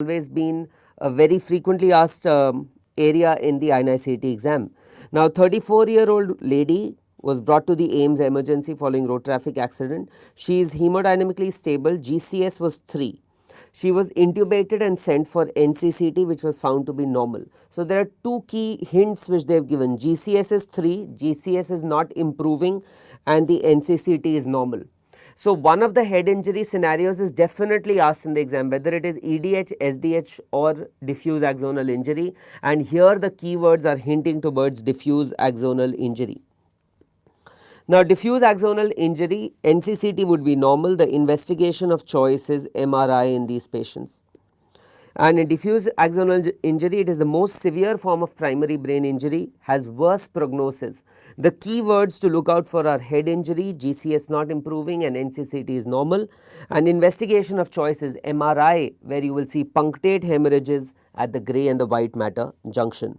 always been a very frequently asked area in the INICET exam. Now, 34-year-old lady was brought to the AIMS emergency following road traffic accident. She is hemodynamically stable. GCS was 3. She was intubated and sent for NCCT, which was found to be normal. So, there are two key hints which they have given. GCS is 3, GCS is not improving, and the NCCT is normal. So, one of the head injury scenarios is definitely asked in the exam, whether it is EDH, SDH or diffuse axonal injury, and here the keywords are hinting towards diffuse axonal injury. Now, diffuse axonal injury, NCCT would be normal. The investigation of choice is MRI in these patients. And in diffuse axonal injury, it is the most severe form of primary brain injury, has worse prognosis. The key words to look out for are head injury, GCS not improving, and NCCT is normal. And investigation of choice is MRI, where you will see punctate hemorrhages at the grey and the white matter junction.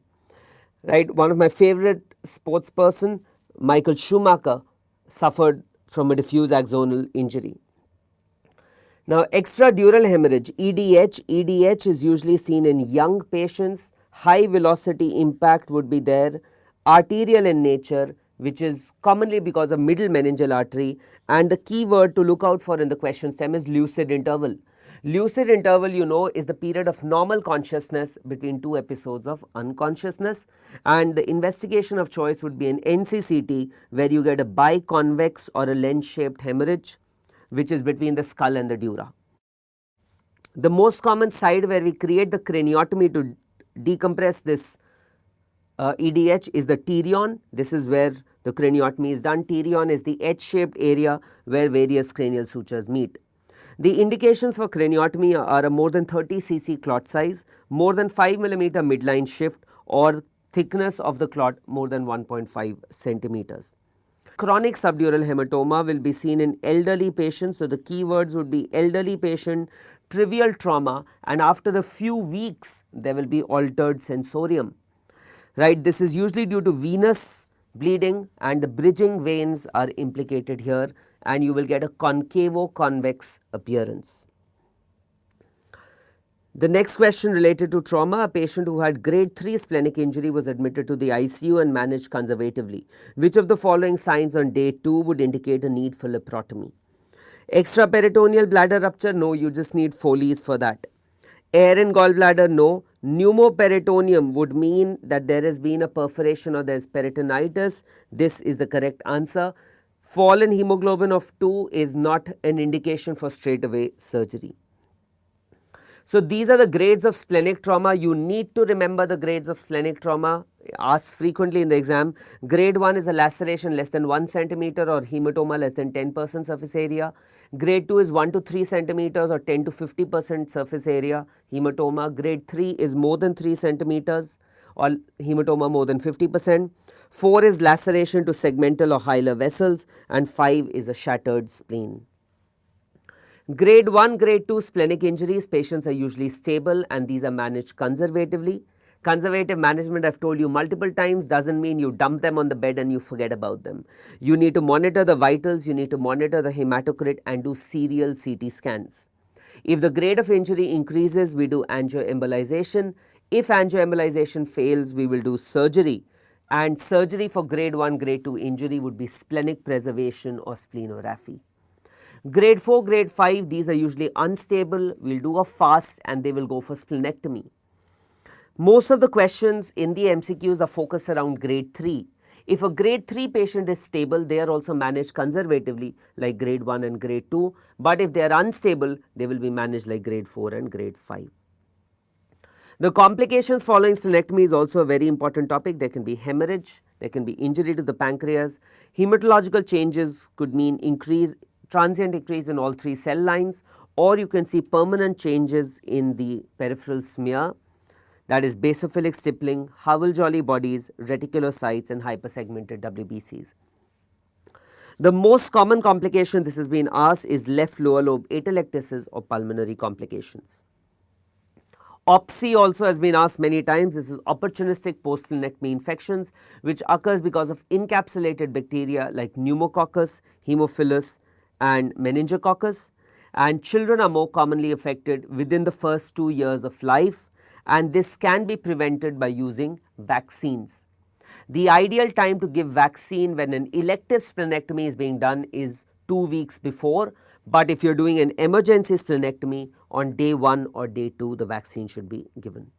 Right, one of my favorite sports person, Michael Schumacher, suffered from a diffuse axonal injury. Now, extradural hemorrhage EDH is usually seen in young patients. High velocity impact would be there, arterial in nature, which is commonly because of middle meningeal artery, and the key word to look out for in the question stem is lucid interval. Lucid interval, you know, is the period of normal consciousness between two episodes of unconsciousness, and the investigation of choice would be an NCCT, where you get a biconvex or a lens shaped hemorrhage, which is between the skull and the dura. The most common side where we create the craniotomy to decompress this EDH is the pterion. This is where the craniotomy is done. Pterion is the H-shaped area where various cranial sutures meet. The indications for craniotomy are a more than 30 cc clot size, more than 5 millimeter midline shift, or thickness of the clot more than 1.5 centimeters. Chronic subdural hematoma will be seen in elderly patients. So, the keywords would be elderly patient, trivial trauma, and after a few weeks there will be altered sensorium. Right, this is usually due to venous bleeding, and the bridging veins are implicated here, and you will get a concavo-convex appearance. The next question related to trauma, a patient who had grade 3 splenic injury was admitted to the ICU and managed conservatively. Which of the following signs on day 2 would indicate a need for laparotomy? Extraperitoneal bladder rupture, no, you just need Foley's for that. Air in gallbladder, no. Pneumoperitoneum would mean that there has been a perforation or there is peritonitis. This is the correct answer. Fall in hemoglobin of 2 is not an indication for straightaway surgery. So, these are the grades of splenic trauma. You need to remember the grades of splenic trauma, asked frequently in the exam. Grade 1 is a laceration less than 1 centimeter or hematoma less than 10% surface area. Grade 2 is 1 to 3 centimeters or 10 to 50% surface area hematoma. Grade 3 is more than 3 centimeters or hematoma more than 50%. 4 is laceration to segmental or hilar vessels, and 5 is a shattered spleen. Grade 1, grade 2 splenic injuries, patients are usually stable and these are managed conservatively. Conservative management, I have told you multiple times, does not mean you dump them on the bed and you forget about them. You need to monitor the vitals, you need to monitor the hematocrit and do serial CT scans. If the grade of injury increases, we do angioembolization. If angioembolization fails, we will do surgery, and surgery for grade 1, grade 2 injury would be splenic preservation or splenography. Grade 4, grade 5, these are usually unstable, we will do a fast and they will go for splenectomy. Most of the questions in the MCQs are focused around grade 3. If a grade 3 patient is stable, they are also managed conservatively like grade 1 and grade 2, but if they are unstable, they will be managed like grade 4 and grade 5. The complications following splenectomy is also a very important topic. There can be hemorrhage, there can be injury to the pancreas. Hematological changes could mean transient increase in all 3 cell lines, or you can see permanent changes in the peripheral smear, that is basophilic stippling, Howell-Jolly bodies, reticulocytes and hypersegmented WBCs. The most common complication this has been asked is left lower lobe atelectasis or pulmonary complications. OPSI also has been asked many times. This is opportunistic post-splenectomy infections which occurs because of encapsulated bacteria like pneumococcus, haemophilus and meningococcus, and children are more commonly affected within the first 2 years of life, and this can be prevented by using vaccines. The ideal time to give vaccine when an elective splenectomy is being done is 2 weeks before, but if you are doing an emergency splenectomy, on day 1 or day 2 the vaccine should be given.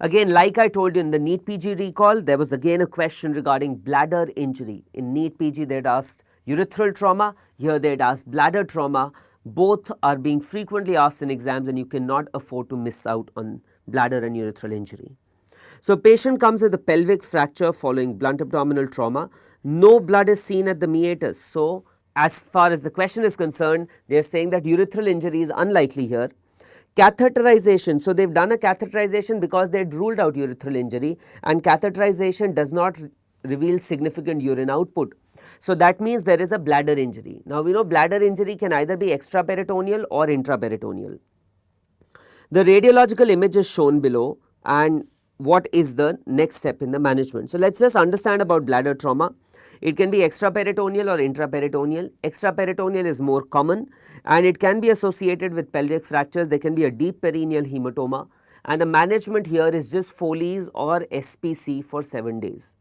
Again, like I told you in the NEET PG recall, there was again a question regarding bladder injury. In NEET PG they had asked urethral trauma, here they had asked bladder trauma. Both are being frequently asked in exams, and you cannot afford to miss out on bladder and urethral injury. So, patient comes with a pelvic fracture following blunt abdominal trauma. No blood is seen at the meatus. So, as far as the question is concerned, they are saying that urethral injury is unlikely here. Catheterization. So, they have done a catheterization because they had ruled out urethral injury, and catheterization does not reveal significant urine output. So, that means there is a bladder injury. Now, we know bladder injury can either be extraperitoneal or intraperitoneal. The radiological image is shown below, and what is the next step in the management. So, let us just understand about bladder trauma. It can be extraperitoneal or intraperitoneal. Extraperitoneal is more common, and it can be associated with pelvic fractures. There can be a deep perineal hematoma, and the management here is just Foley's or SPC for 7 days.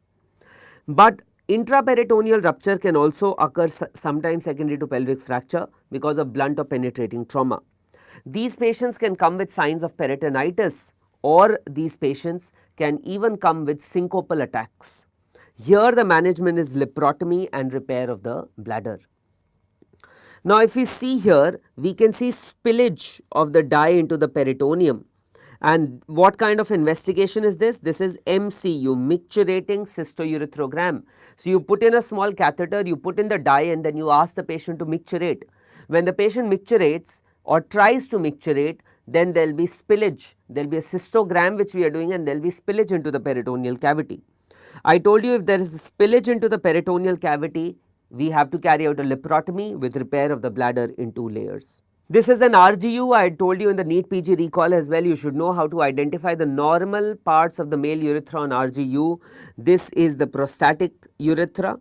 But intraperitoneal rupture can also occur sometimes secondary to pelvic fracture because of blunt or penetrating trauma. These patients can come with signs of peritonitis, or these patients can even come with syncopal attacks. Here the management is laparotomy and repair of the bladder. Now, if we see here, we can see spillage of the dye into the peritoneum. And what kind of investigation is this? This is MCU, micturating cystourethrogram. So, you put in a small catheter, you put in the dye, and then you ask the patient to micturate. When the patient micturates or tries to micturate, then there will be spillage. There will be a cystogram which we are doing, and there will be spillage into the peritoneal cavity. I told you if there is spillage into the peritoneal cavity, we have to carry out a laparotomy with repair of the bladder in 2 layers. This is an RGU. I had told you in the NEET PG recall as well, you should know how to identify the normal parts of the male urethra on RGU. This is the prostatic urethra.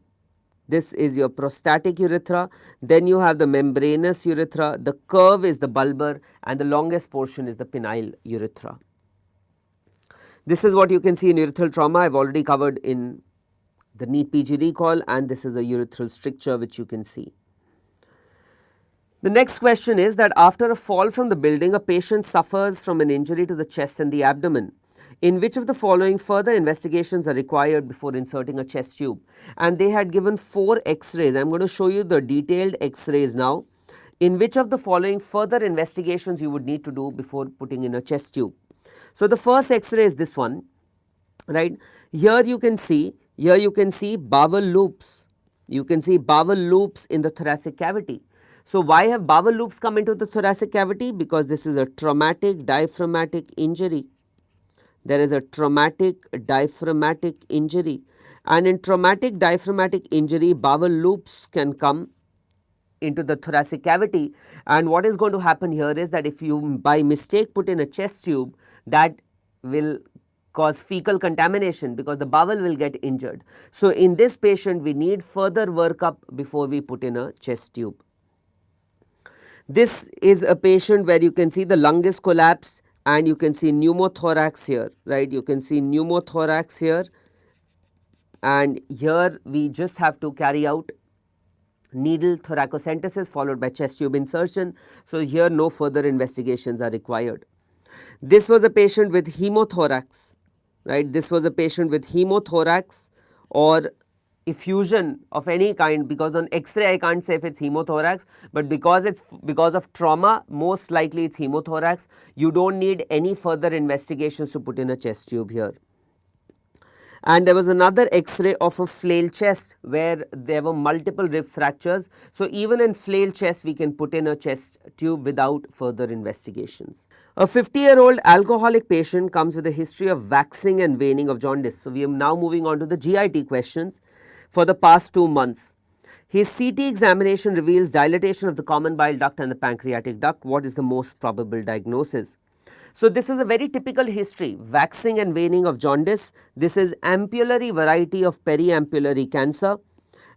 This is your prostatic urethra. Then you have the membranous urethra. The curve is the bulbar, and the longest portion is the penile urethra. This is what you can see in urethral trauma. I have already covered in the NEET PG recall, and this is a urethral stricture which you can see. The next question is that after a fall from the building, a patient suffers from an injury to the chest and the abdomen. In which of the following further investigations are required before inserting a chest tube? And they had given 4 X-rays. I am going to show you the detailed X-rays now. In which of the following further investigations you would need to do before putting in a chest tube? So, the first X-ray is this one, right. Here you can see bowel loops. You can see bowel loops in the thoracic cavity. So, why have bowel loops come into the thoracic cavity? Because this is a traumatic diaphragmatic injury. There is a traumatic diaphragmatic injury, and in traumatic diaphragmatic injury, bowel loops can come into the thoracic cavity, and what is going to happen here is that if you by mistake put in a chest tube, that will cause fecal contamination because the bowel will get injured. So, in this patient we need further workup before we put in a chest tube. This is a patient where you can see the lung is collapsed, and you can see pneumothorax here, right. You can see pneumothorax here, and here we just have to carry out needle thoracocentesis followed by chest tube insertion. So, here no further investigations are required. This was a patient with hemothorax, right. This was a patient with hemothorax or effusion of any kind, because on X-ray I can't say if it is hemothorax, but because it is because of trauma, most likely it is hemothorax. You do not need any further investigations to put in a chest tube here. And there was another X-ray of a flail chest where there were multiple rib fractures. So, even in flail chest we can put in a chest tube without further investigations. A 50-year-old alcoholic patient comes with a history of waxing and waning of jaundice. So, we are now moving on to the GIT questions for the past 2 months. His CT examination reveals dilatation of the common bile duct and the pancreatic duct. What is the most probable diagnosis? So, this is a very typical history, waxing and waning of jaundice. This is ampullary variety of periampullary cancer,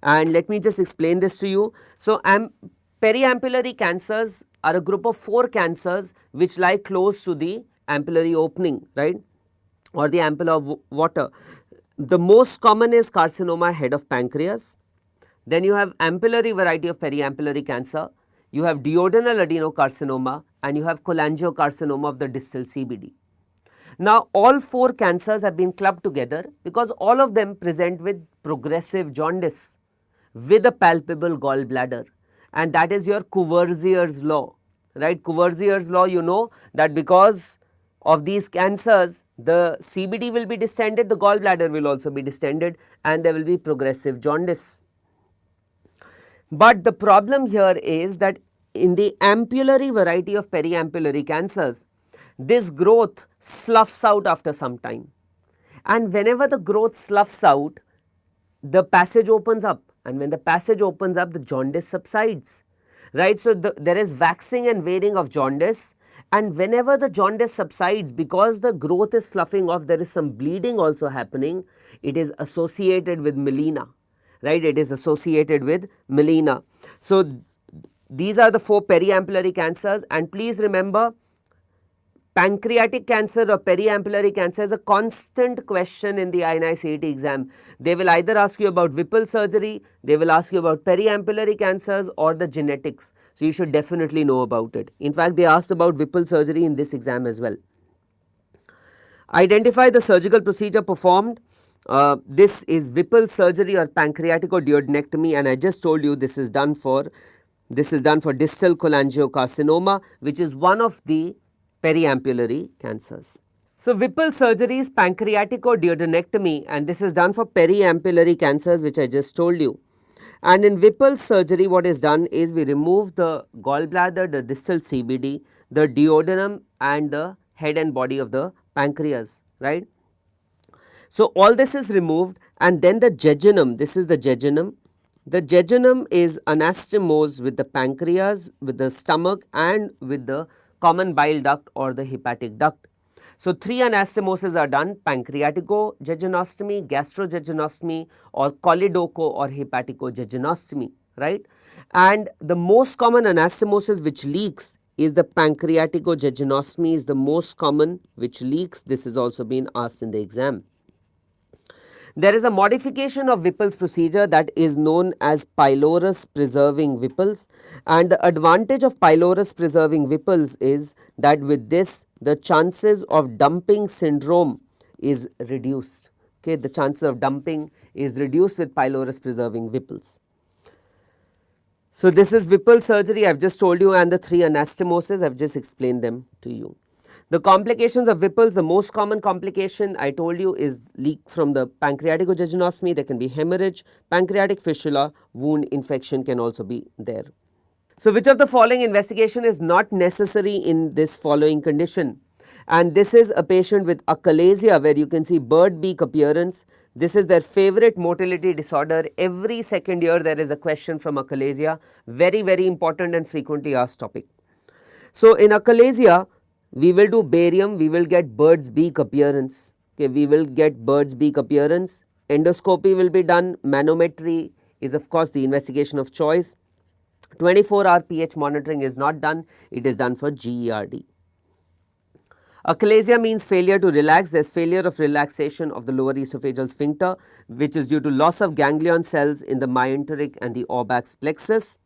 and let me just explain this to you. So, Periampullary cancers are a group of 4 cancers which lie close to the ampullary opening, right, or the ampulla of water. The most common is carcinoma head of pancreas. Then you have ampullary variety of periampullary cancer, you have duodenal adenocarcinoma, and you have cholangiocarcinoma of the distal CBD. Now, all 4 cancers have been clubbed together because all of them present with progressive jaundice with a palpable gallbladder, and that is your Courvoisier's law, right. Courvoisier's law, you know that because of these cancers, the CBD will be distended, the gallbladder will also be distended, and there will be progressive jaundice. But the problem here is that in the ampullary variety of periampullary cancers, this growth sloughs out after some time, and whenever the growth sloughs out, the passage opens up, and when the passage opens up, the jaundice subsides, right. So, there is waxing and waning of jaundice, and whenever the jaundice subsides, because the growth is sloughing off, there is some bleeding also happening. It is associated with melena, right, it is associated with melena. So, these are the 4 periampullary cancers, and please remember, pancreatic cancer or periampullary cancer is a constant question in the INI-CET exam. They will either ask you about Whipple surgery, they will ask you about periampullary cancers or the genetics. So, you should definitely know about it. In fact, they asked about Whipple surgery in this exam as well. Identify the surgical procedure performed. This is Whipple surgery or pancreaticoduodenectomy, and I just told you this is done for distal cholangiocarcinoma, which is one of the periampullary cancers. So, Whipple surgery is pancreaticoduodenectomy, and this is done for periampullary cancers, which I just told you. And in Whipple surgery, what is done is we remove the gallbladder, the distal CBD, the duodenum, and the head and body of the pancreas, right. So, all this is removed, and then the jejunum, this is the jejunum. The jejunum is anastomosed with the pancreas, with the stomach, and with the common bile duct or the hepatic duct. So, 3 anastomoses are done: pancreaticojejunostomy, gastrojejunostomy, or choledocho or hepaticojejunostomy, right. And the most common anastomosis which leaks is the pancreaticojejunostomy is the most common which leaks. This has also been asked in the exam. There is a modification of Whipple's procedure that is known as pylorus preserving Whipple's, and the advantage of pylorus preserving Whipple's is that with this the chances of dumping syndrome is reduced. Okay, the chances of dumping is reduced with pylorus preserving Whipple's. So, this is Whipple surgery I have just told you, and the 3 anastomoses I have just explained them to you. The complications of Whipple's, the most common complication I told you is leak from the pancreaticojejunostomy. There can be hemorrhage, pancreatic fistula, wound infection can also be there. So, which of the following investigation is not necessary in this following condition? And this is a patient with achalasia, where you can see bird beak appearance. This is their favorite motility disorder. Every second year there is a question from achalasia, very, very important and frequently asked topic. So, in achalasia, we will do barium, we will get bird's beak appearance. Okay, we will get bird's beak appearance. Endoscopy will be done. Manometry is of course the investigation of choice. 24-hour pH monitoring is not done, it is done for GERD. Achalasia means failure to relax. There is failure of relaxation of the lower esophageal sphincter, which is due to loss of ganglion cells in the myenteric and the Auerbach's plexus.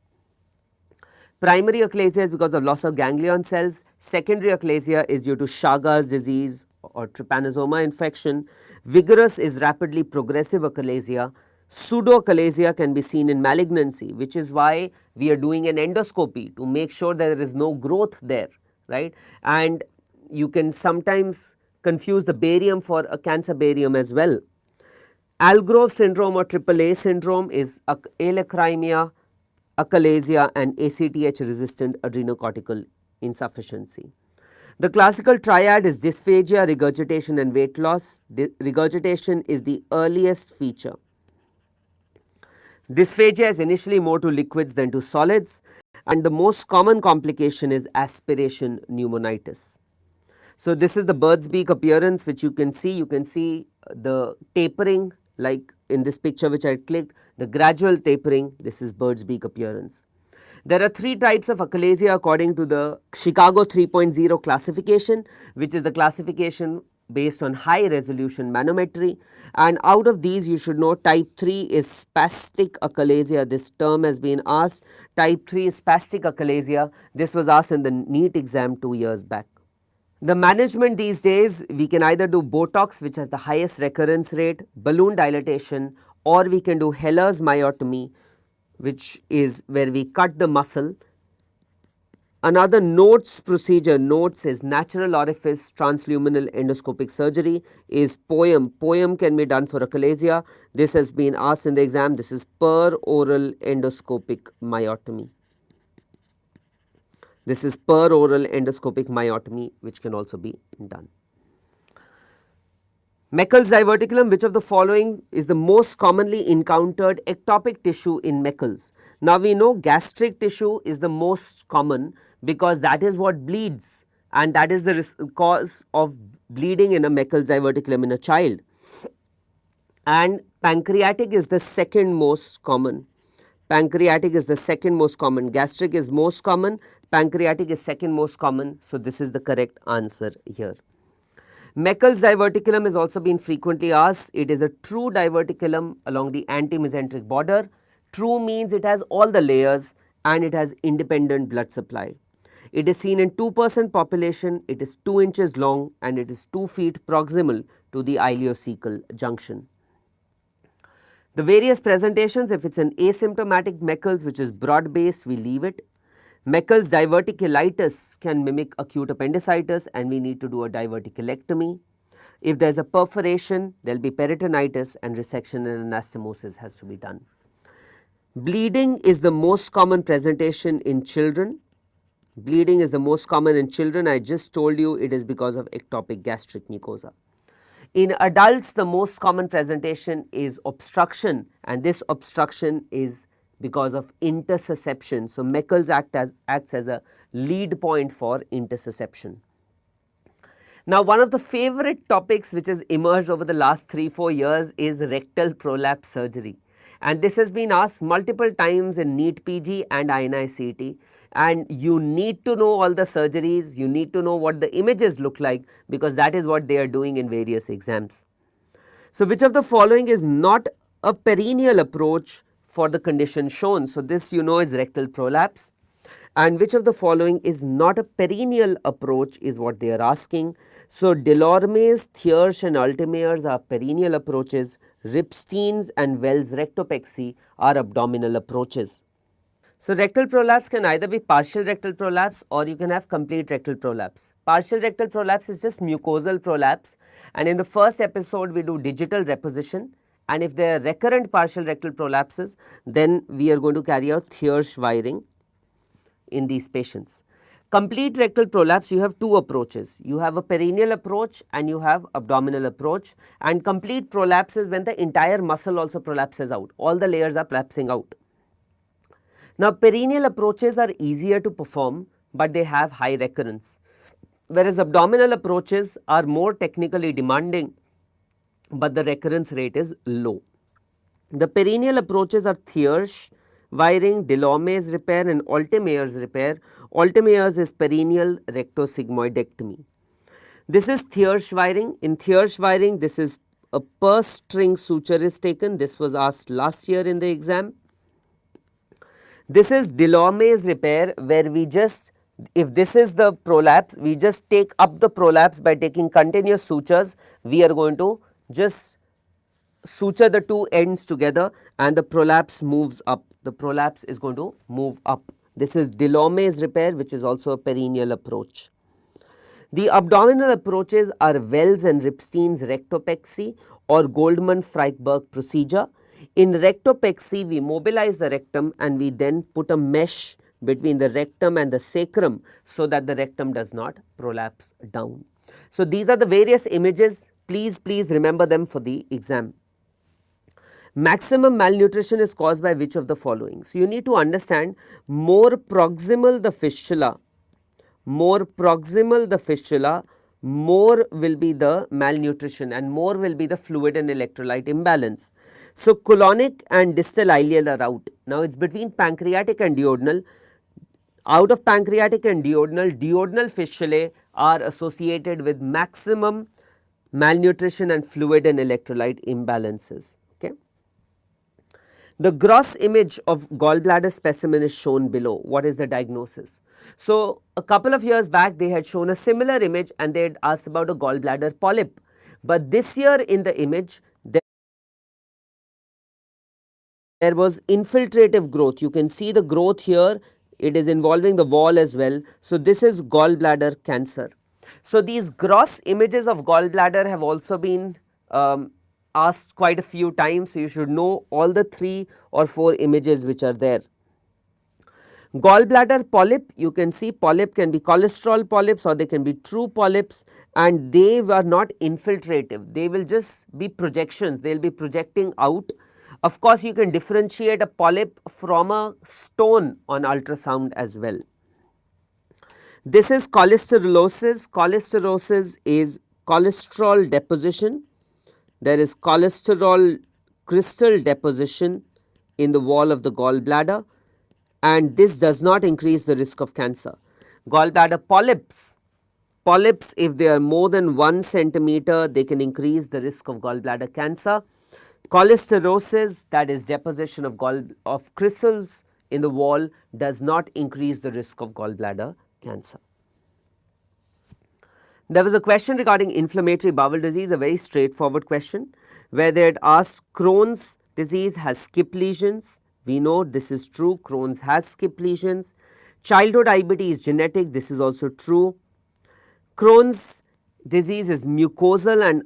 Primary achalasia is because of loss of ganglion cells. Secondary achalasia is due to Chagas disease or trypanosoma infection. Vigorous is rapidly progressive achalasia. Pseudoachalasia can be seen in malignancy, which is why we are doing an endoscopy to make sure that there is no growth there, right. And you can sometimes confuse the barium for a cancer barium as well. Algrove syndrome or AAA syndrome is alachrymia, achalasia, and ACTH resistant adrenocortical insufficiency. The classical triad is dysphagia, regurgitation, and weight loss. Regurgitation is the earliest feature. Dysphagia is initially more to liquids than to solids, and the most common complication is aspiration pneumonitis. So, this is the bird's beak appearance which you can see. You can see the tapering, like in this picture which I clicked, the gradual tapering. This is bird's beak appearance. There are three types of achalasia according to the Chicago 3.0 classification, which is the classification based on high resolution manometry, and out of these you should know type 3 is spastic achalasia. This term has been asked. Type 3 is spastic achalasia. This was asked in the NEET exam 2 years back. The management these days, we can either do Botox, which has the highest recurrence rate, balloon dilatation, or we can do Heller's myotomy, which is where we cut the muscle. Another NOTES procedure, NOTES is natural orifice transluminal endoscopic surgery, is POEM. POEM can be done for achalasia. This has been asked in the exam. This is per oral endoscopic myotomy. This is per oral endoscopic myotomy, which can also be done. Meckel's diverticulum, which of the following is the most commonly encountered ectopic tissue in Meckel's? Now we know gastric tissue is the most common because that is what bleeds, and that is the cause of bleeding in a Meckel's diverticulum in a child. And pancreatic is the second most common. Pancreatic is the second most common. Gastric is most common, pancreatic is second most common. So, this is the correct answer here. Meckel's diverticulum has also been frequently asked. It is a true diverticulum along the antimesenteric border. True means it has all the layers and it has independent blood supply. It is seen in 2% population, it is 2 inches long and it is 2 feet proximal to the ileocecal junction. The various presentations, if it is an asymptomatic Meckel's which is broad based, we leave it. Meckel's diverticulitis can mimic acute appendicitis and we need to do a diverticulectomy. If there is a perforation, there will be peritonitis and resection and anastomosis has to be done. Bleeding is the most common presentation in children. Bleeding is the most common in children. I just told you it is because of ectopic gastric mucosa. In adults, the most common presentation is obstruction, and this obstruction is because of intussusception. So, Meckel's acts as a lead point for intussusception. Now, one of the favorite topics which has emerged over the last 3-4 years is rectal prolapse surgery, and this has been asked multiple times in NEET PG and INI-CET, and you need to know all the surgeries, you need to know what the images look like because that is what they are doing in various exams. So, which of the following is not a perennial approach for the condition shown? So, this you know is rectal prolapse, and which of the following is not a perennial approach is what they are asking. So, Delorme's, Thiersch and Altemeyer's are perennial approaches, Ripstein's and Wells' rectopexy are abdominal approaches. So, rectal prolapse can either be partial rectal prolapse or you can have complete rectal prolapse. Partial rectal prolapse is just mucosal prolapse, and in the first episode we do digital reposition, and if there are recurrent partial rectal prolapses then we are going to carry out Thiersch wiring in these patients. Complete rectal prolapse, you have two approaches. You have a perennial approach and you have abdominal approach, and complete prolapse is when the entire muscle also prolapses out, all the layers are collapsing out. Now, perennial approaches are easier to perform, but they have high recurrence, whereas abdominal approaches are more technically demanding, but the recurrence rate is low. The perennial approaches are Thiersch wiring, Delorme's repair and Altemeyer's repair. Altemeyer's is perennial rectosigmoidectomy. This is Thiersch wiring. In Thiersch wiring, this is a purse string suture is taken. This was asked last year in the exam. This is Delorme's repair, where we just, if this is the prolapse, we just take up the prolapse by taking continuous sutures. We are going to just suture the two ends together and the prolapse moves up. The prolapse is going to move up. This is Delorme's repair, which is also a perennial approach. The abdominal approaches are Wells and Ripstein's rectopexy or Goldman-Freiberg procedure. In rectopexy, we mobilize the rectum and we then put a mesh between the rectum and the sacrum so that the rectum does not prolapse down. So, these are the various images. Please remember them for the exam. Maximum malnutrition is caused by which of the following? So, you need to understand more proximal the fistula, more will be the malnutrition and more will be the fluid and electrolyte imbalance. So, colonic and distal ileal are out. Now, it is between pancreatic and duodenal. Out of pancreatic and duodenal fistulae are associated with maximum malnutrition and fluid and electrolyte imbalances. Okay. The gross image of gallbladder specimen is shown below. What is the diagnosis? So, a couple of years back they had shown a similar image and they had asked about a gallbladder polyp, but this year in the image there was infiltrative growth. You can see the growth here, it is involving the wall as well. So, this is gallbladder cancer. So, these gross images of gallbladder have also been asked quite a few times. So, you should know all the 3 or 4 images which are there. Gallbladder polyp, you can see polyp can be cholesterol polyps or they can be true polyps, and they are not infiltrative, they will just be projections, they will be projecting out. Of course, you can differentiate a polyp from a stone on ultrasound as well. This is cholesterolosis. Cholesterolosis is cholesterol deposition. There is cholesterol crystal deposition in the wall of the gallbladder, and this does not increase the risk of cancer. Gallbladder polyps, if they are more than 1 centimeter, they can increase the risk of gallbladder cancer. Cholesterosis, that is deposition of crystals in the wall, does not increase the risk of gallbladder cancer. There was a question regarding inflammatory bowel disease, a very straightforward question, where they had asked Crohn's disease has skip lesions. We know this is true, Crohn's has skip lesions. Childhood IBD is genetic, this is also true. Crohn's disease is mucosal and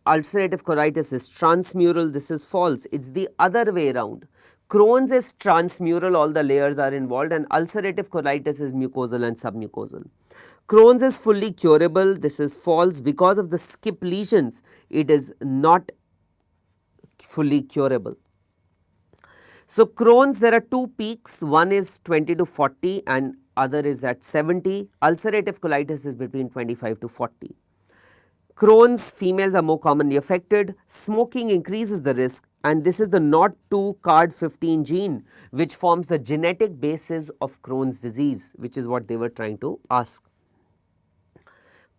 ulcerative colitis is transmural, this is false. It is the other way around. Crohn's is transmural, all the layers are involved, and ulcerative colitis is mucosal and submucosal. Crohn's is fully curable, this is false. Because of the skip lesions, it is not fully curable. So, Crohn's, there are 2 peaks, one is 20 to 40 and other is at 70. Ulcerative colitis is between 25 to 40. Crohn's, females are more commonly affected. Smoking increases the risk, and this is the NOT2 CARD15 gene which forms the genetic basis of Crohn's disease, which is what they were trying to ask.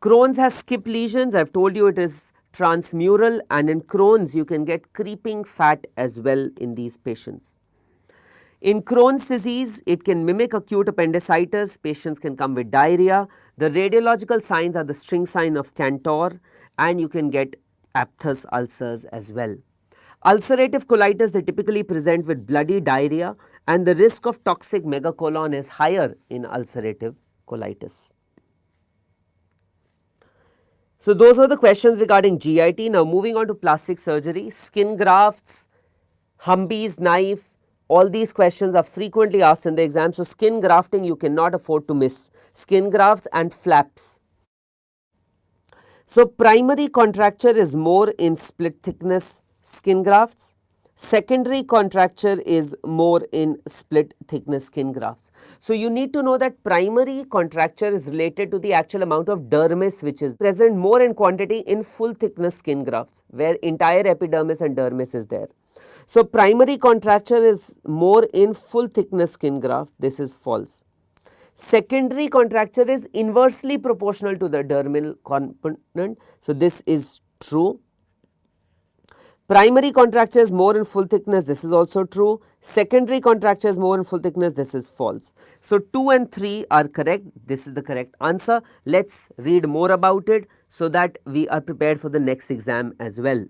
Crohn's has skip lesions, I have told you it is transmural, and in Crohn's you can get creeping fat as well in these patients. In Crohn's disease, it can mimic acute appendicitis, patients can come with diarrhea. The radiological signs are the string sign of Cantor, and you can get aphthous ulcers as well. Ulcerative colitis, they typically present with bloody diarrhea, and the risk of toxic megacolon is higher in ulcerative colitis. So, those were the questions regarding GIT. Now, moving on to plastic surgery, skin grafts, Humby's knife, all these questions are frequently asked in the exam. So, skin grafting you cannot afford to miss, skin grafts and flaps. So, primary contracture is more in split thickness skin grafts, secondary contracture is more in split thickness skin grafts. So, you need to know that primary contracture is related to the actual amount of dermis which is present more in quantity in full thickness skin grafts, where entire epidermis and dermis is there. So, primary contracture is more in full thickness skin graft, this is false. Secondary contracture is inversely proportional to the dermal component, so this is true. Primary contracture is more in full thickness, this is also true. Secondary contracture is more in full thickness, this is false. So, 2 and 3 are correct, this is the correct answer. Let us read more about it so that we are prepared for the next exam as well.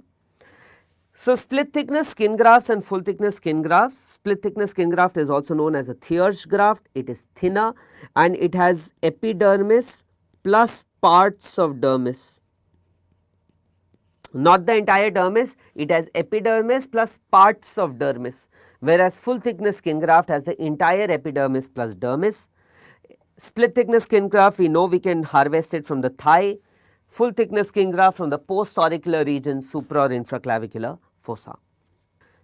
So, split thickness skin grafts and full thickness skin grafts. Split thickness skin graft is also known as a Thiersch graft. It is thinner and it has epidermis plus parts of dermis. Not the entire dermis, it has epidermis plus parts of dermis, whereas full thickness skin graft has the entire epidermis plus dermis. Split thickness skin graft, we know we can harvest it from the thigh. Full thickness skin graft from the post-auricular region, supra or infraclavicular fossa.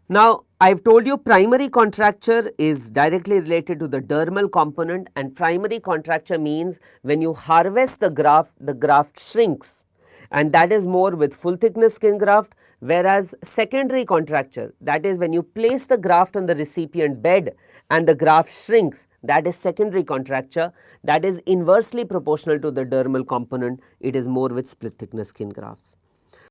Now, I have told you primary contracture is directly related to the dermal component, and primary contracture means when you harvest the graft shrinks, and that is more with full thickness skin graft, Whereas secondary contracture, that is when you place the graft on the recipient bed and the graft shrinks, that is secondary contracture, that is inversely proportional to the dermal component, it is more with split thickness skin grafts.